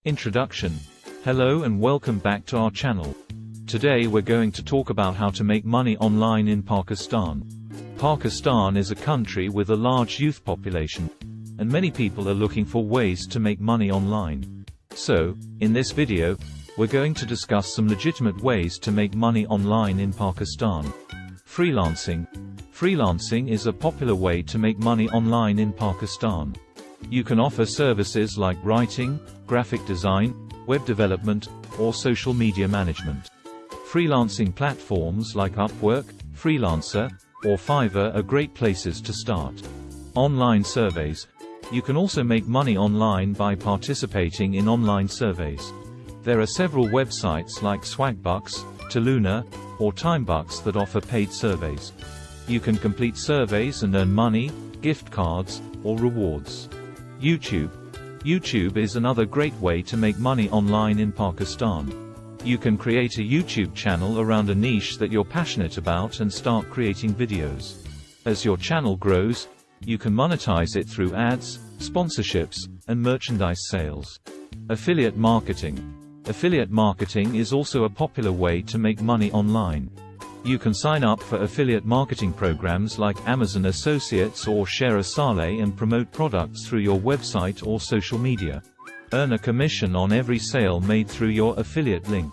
Introduction. Hello and welcome back to our channel. Today we're going to talk about how to make money online in Pakistan. Pakistan is a country with a large youth population, and many people are looking for ways to make money online. So, in this video, we're going to discuss some legitimate ways to make money online in Pakistan. Freelancing. Freelancing is a popular way to make money online in Pakistan. You can offer services like writing, graphic design, web development, or social media management. Freelancing platforms like Upwork, Freelancer, or Fiverr are great places to start. Online surveys. You can also make money online by participating in online surveys. There are several websites like Swagbucks, Taluna, or Timebucks that offer paid surveys. You can complete surveys and earn money, gift cards, or rewards. YouTube. YouTube is another great way to make money online in Pakistan. You can create a YouTube channel around a niche that you're passionate about and start creating videos. As your channel grows, you can monetize it through ads, sponsorships, and merchandise sales. Affiliate marketing. Affiliate marketing is also a popular way to make money online. You can sign up for affiliate marketing programs like Amazon Associates or Share a Sale and promote products through your website or social media. Earn a commission on every sale made through your affiliate link.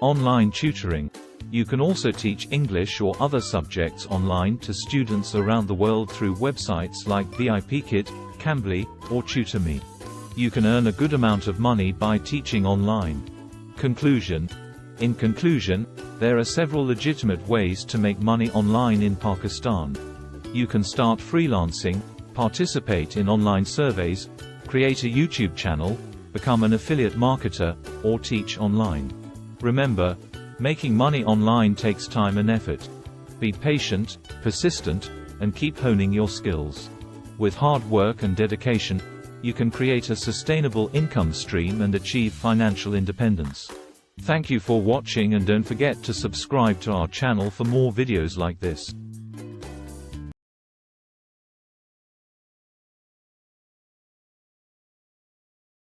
Online tutoring. You can also teach English or other subjects online to students around the world through websites like VIPKid, Cambly, or TutorMe. You can earn a good amount of money by teaching online. Conclusion. In conclusion, there are several legitimate ways to make money online in Pakistan. You can start freelancing, participate in online surveys, create a YouTube channel, become an affiliate marketer, or teach online. Remember, making money online takes time and effort. Be patient, persistent, and keep honing your skills. With hard work and dedication, you can create a sustainable income stream and achieve financial independence. Thank you for watching, and don't forget to subscribe to our channel for more videos like this.